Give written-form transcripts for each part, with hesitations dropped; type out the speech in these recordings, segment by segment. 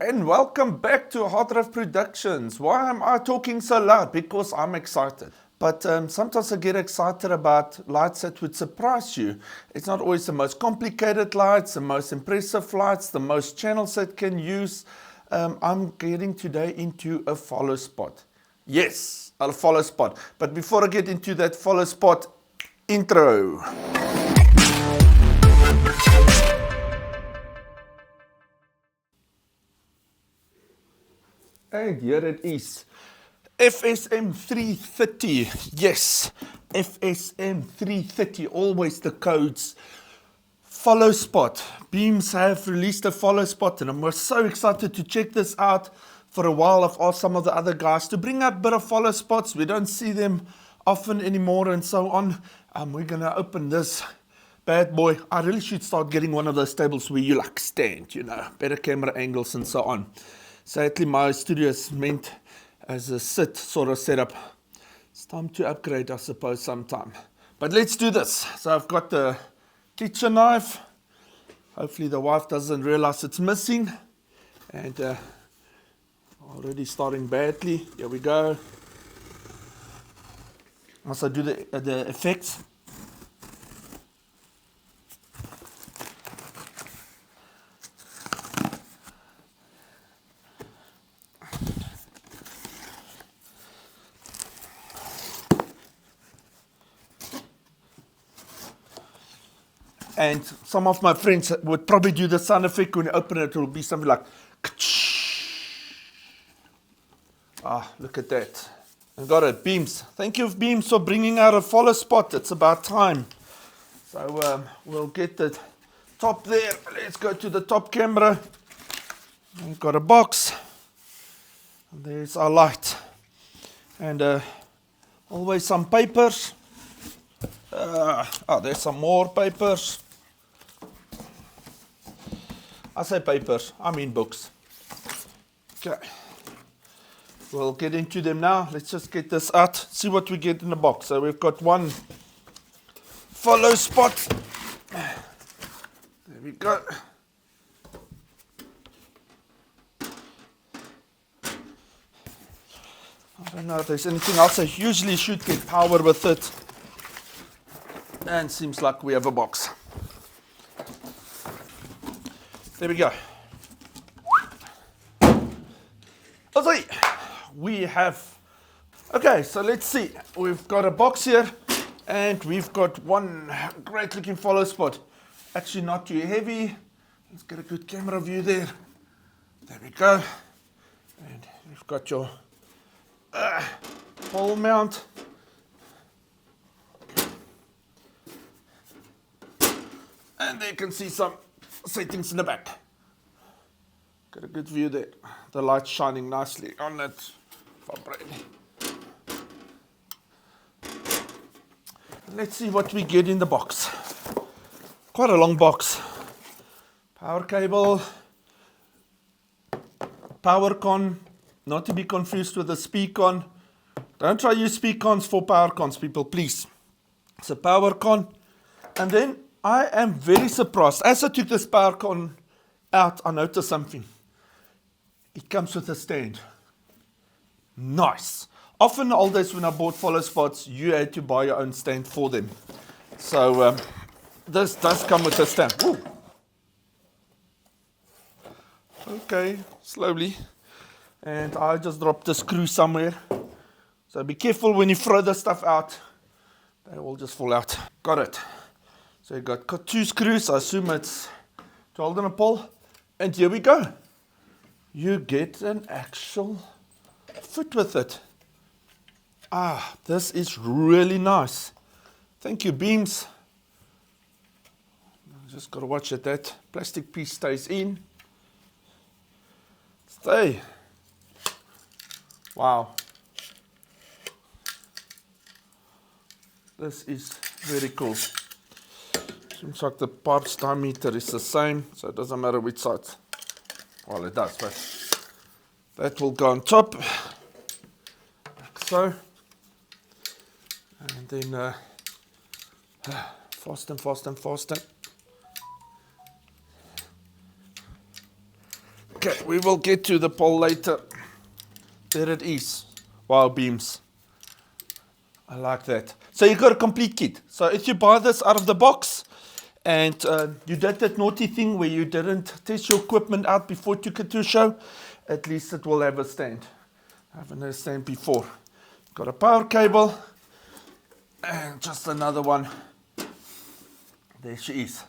and welcome back to Harddrive Productions. Why am I talking so loud? Because I'm excited. But sometimes I get excited about lights that would surprise you. It's not always the most complicated lights, the most impressive lights, the most channels that can use. I'm getting today into a Followspot. Yes, a Followspot. But before I get into that Followspot intro. And here it is. FSM330. Yes, FSM330. Always the codes. Followspot. Beamz have released a Followspot, and I'm so excited to check this out. For a while, I've asked some of the other guys to bring out better Followspots. We don't see them often anymore, and so on. We're gonna open this bad boy. I really should start getting one of those tables where you like stand, you know, better camera angles and so on. Sadly, my studio is meant as a sit sort of setup. It's time to upgrade, I suppose, sometime. But let's do this. So I've got the kitchen knife. Hopefully the wife doesn't realize it's missing. And already starting badly. Here we go. Once I do the effects. And some of my friends would probably do the sound effect when you open it. It will be something like, look at that. I got it, Beamz. Thank you, Beamz, for bringing out a Followspot. It's about time. So we'll get the top there. Let's go to the top camera. We've got a box. And there's our light. And always some papers. There's some more papers. I say papers, I mean books. Okay. We'll get into them now. Let's just get this out, see what we get in the box. So we've got one Followspot. There we go. I don't know if there's anything else. I usually should get power with it. And seems like we have a box. There we go. Okay, we have. Okay, so let's see. We've got a box here, and we've got one great looking Followspot. Actually, not too heavy. Let's get a good camera view there. There we go. And we've got your pole mount. And there you can see some settings in the back. Got a good view there. The light's shining nicely on it. Let's see what we get in the box. Quite a long box. Power cable. Power con. Not to be confused with a speak-on. Don't try use speak-ons for power cons, people, please. It's a power con. And then I am very surprised. As I took this power con out, I noticed something. It comes with a stand. Nice. Often in the old days when I bought Followspots, you had to buy your own stand for them. So this does come with a stand. Ooh. Okay, slowly. And I just dropped a screw somewhere. So be careful when you throw the stuff out. They will just fall out. Got it. So you got two screws. I assume it's to hold on a pole. And here we go. You get an actual foot with it. This is really nice. Thank you, Beamz. Just got to watch that plastic piece stays in. Stay. Wow. This is very cool. Seems like the parts diameter is the same, so it doesn't matter which side. Well, it does, but that will go on top, like so. And then fasten, fasten, fasten. Okay, we will get to the poll later. There it is. Wow, Beamz. I like that. So you got a complete kit. So if you buy this out of the box and you did that naughty thing where you didn't test your equipment out before you took it to a show, at least it will have a stand. I haven't had a stand before. Got a power cable and just another one. There she is.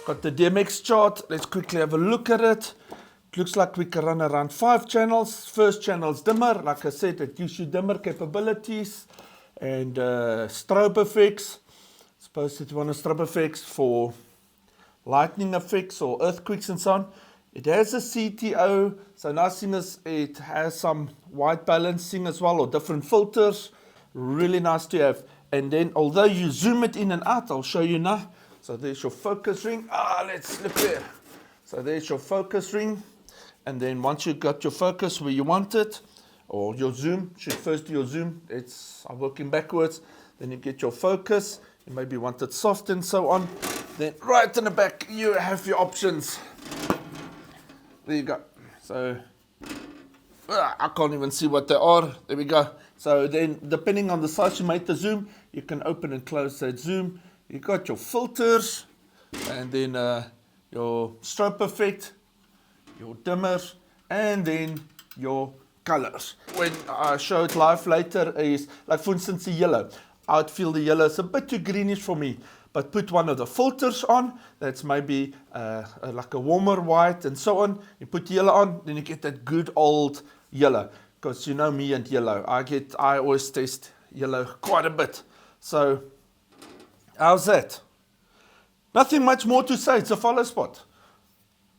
Got the DMX chart. Let's quickly have a look at it. It looks like we can run around 5 channels. First channel is dimmer. Like I said, it gives you dimmer capabilities and strobe effects. Suppose if you want a strobe effects for lightning effects or earthquakes and so on. It has a CTO. So nice thing is it has some white balancing as well, or different filters. Really nice to have. And then although you zoom it in and out, I'll show you now. So there's your focus ring. Let's look there. So there's your focus ring. And then once you've got your focus where you want it, or your zoom, should first do your zoom. I'm working backwards. Then you get your focus. You maybe want it soft and so on. Then right in the back, you have your options. There you go. So I can't even see what they are. There we go. So then depending on the size you made the zoom, you can open and close that zoom. You got your filters, and then your strobe effect, your dimmers, and then your colors. When I show it live later, is like for instance the yellow. I'd feel the yellow is a bit too greenish for me, but put one of the filters on. That's maybe like a warmer white and so on. You put yellow on, then you get that good old yellow. Because you know me and yellow. I always taste yellow quite a bit. So how's that? Nothing much more to say. It's a follow spot.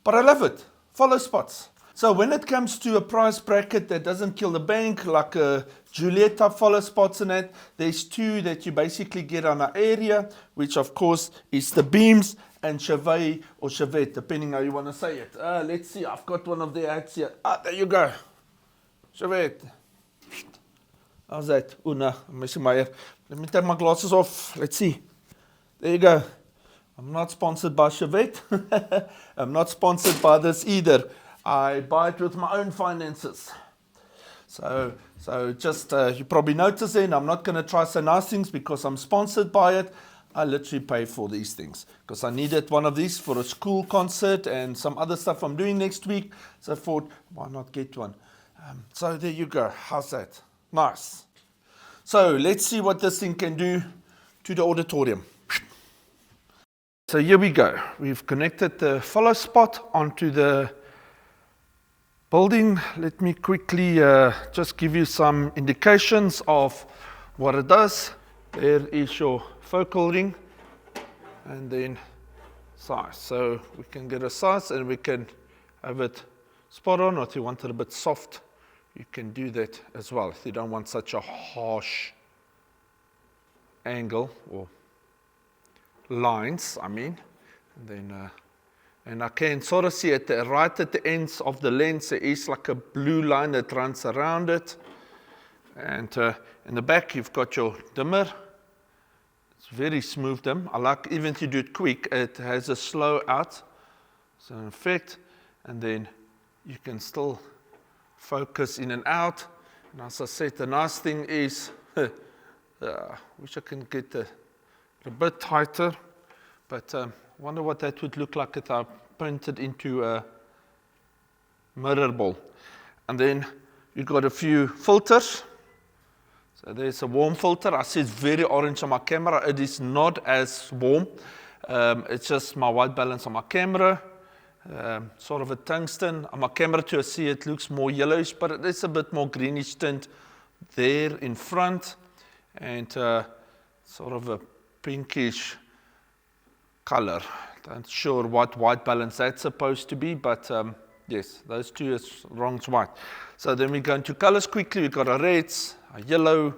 But I love it. Follow spots. So when it comes to a price bracket that doesn't kill the bank, like a Juliet type follow spots in it, there's 2 that you basically get on our area, which of course is the Beamz and Chevet or Chevet, depending how you want to say it. Let's see. I've got one of the ads here. There you go. Chevet. How's that? Oh no, I'm missing my hair. Let me take my glasses off. Let's see. There you go. I'm not sponsored by Chevet. I'm not sponsored by this either. I buy it with my own finances. So just, you probably noticed then, I'm not going to try say nice things because I'm sponsored by it. I literally pay for these things because I needed one of these for a school concert and some other stuff I'm doing next week. So I thought, why not get one? So there you go. How's that? Nice. So let's see what this thing can do to the auditorium. So here we go. We've connected the Followspot onto the building. Let me quickly just give you some indications of what it does. There is your focal ring and then size. So we can get a size and we can have it spot on, or if you want it a bit soft, you can do that as well. If you don't want such a harsh angle or lines, I mean. And then and I can sort of see right at the ends of the lens there is like a blue line that runs around it. And in the back you've got your dimmer. It's very smooth dim. I like, even if you do it quick, it has a slow out. So in effect, and then you can still focus in and out. And as I said, the nice thing is, wish I can get a bit tighter, but wonder what that would look like if I painted into a mirror ball. And then you got a few filters. So there's a warm filter. I see it's very orange on my camera. It is not as warm. It's just my white balance on my camera. Sort of a tungsten. On my camera too, I see it looks more yellowish, but it is a bit more greenish tint there in front. And sort of a pinkish color. Not sure what white balance that's supposed to be, but yes, those two is wrong's white. So then we go into colors quickly. We've got our reds, our yellow,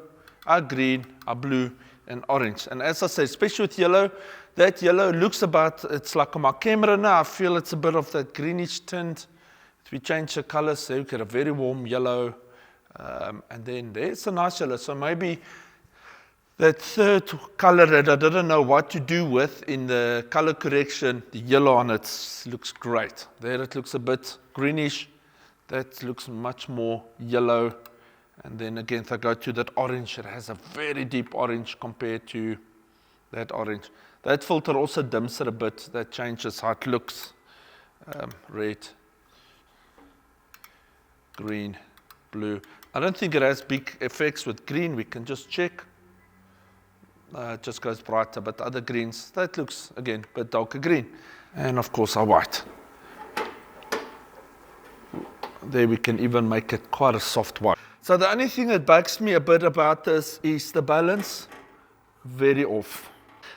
our green, our blue, and orange. And as I said, especially with yellow, that yellow looks about, it's like on my camera now, I feel it's a bit of that greenish tint. If we change the colors, so you get a very warm yellow, and then there's a nice yellow. So maybe that third color that I didn't know what to do with in the color correction, the yellow on it looks great. There it looks a bit greenish. That looks much more yellow. And then again, if I go to that orange, it has a very deep orange compared to that orange. That filter also dims it a bit. That changes how it looks. Red, green, blue. I don't think it has big effects with green. We can just check. It just goes brighter, but other greens, that looks, again, a bit darker green. And of course, our white. There we can even make it quite a soft white. So the only thing that bugs me a bit about this is the balance, very off.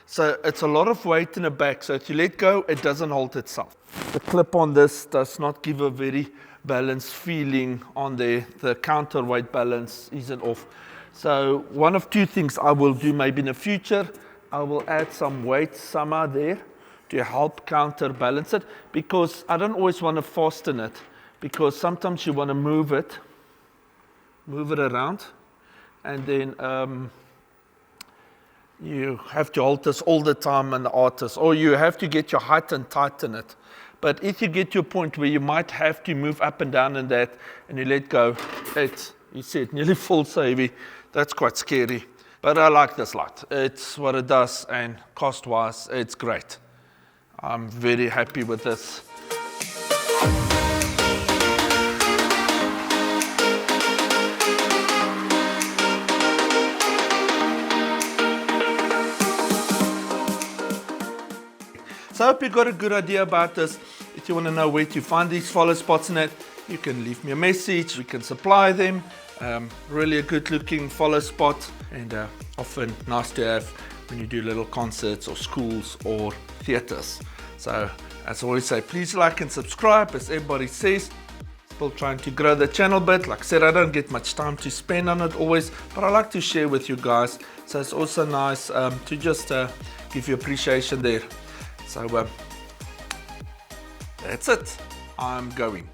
So it's a lot of weight in the back, so if you let go, it doesn't hold itself. The clip on this does not give a very balanced feeling on there. The counterweight balance isn't off. So one of two things I will do maybe in the future, I will add some weight somehow there to help counterbalance it, because I don't always want to fasten it, because sometimes you want to move it around, and then you have to hold this all the time in the artist, or you have to get your height and tighten it. But if you get to a point where you might have to move up and down in that, and you let go, you see it nearly falls so heavy. That's quite scary. But I like this light. It's what it does, and cost-wise, it's great. I'm very happy with this. So I hope you got a good idea about this. If you want to know where to find these follow spots in it, you can leave me a message, we can supply them. Really a good looking follow spot, and often nice to have when you do little concerts or schools or theaters. So as I always say, please like and subscribe. As everybody says, still trying to grow the channel a bit. Like I said, I don't get much time to spend on it always, but I like to share with you guys. So it's also nice to just give you appreciation there. So that's it. I'm going.